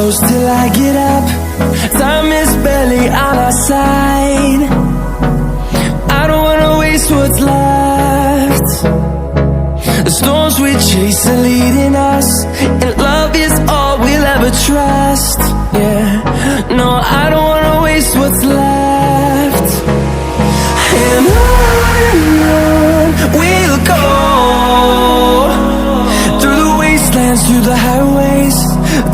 close till I get up. Time is barely on our side. I don't wanna waste what's left. The storms we chase are leading us, and love is all we'll ever trust. Yeah, no, I don't wanna waste what's left. And on we'll go, through the wastelands, through the highways,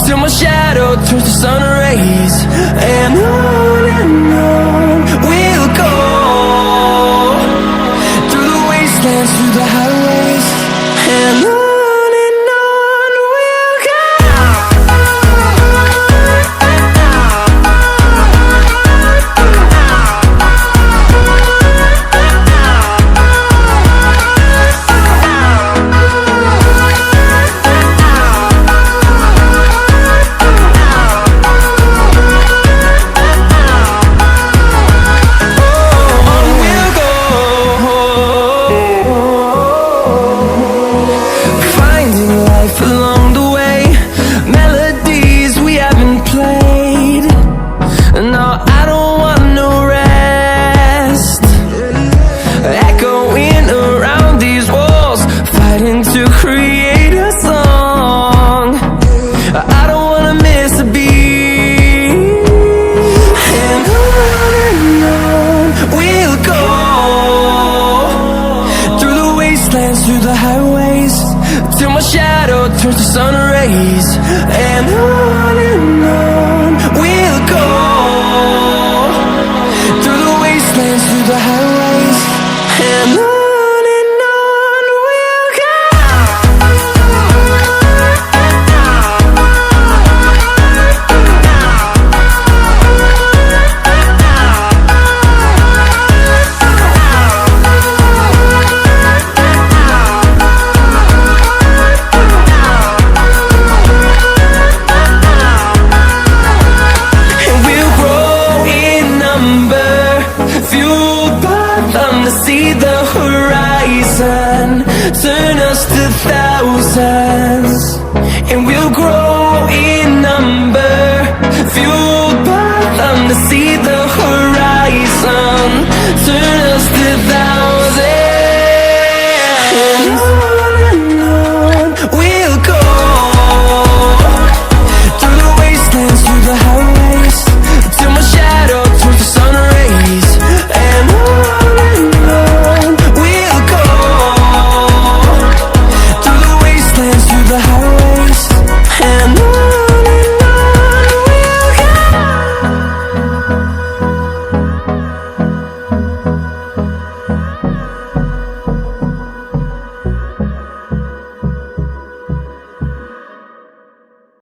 till my shadow turns to sun rays. And on we'll go, through the wastelands, through the highways, and on we'll go. To create a song, I don't wanna miss a beat. And on we'll go, through the wastelands, through the highways, till my shadow turns to sun rays. And on we'll go, through the wastelands, through the highways, and on. See the horizon, turn us to thousands.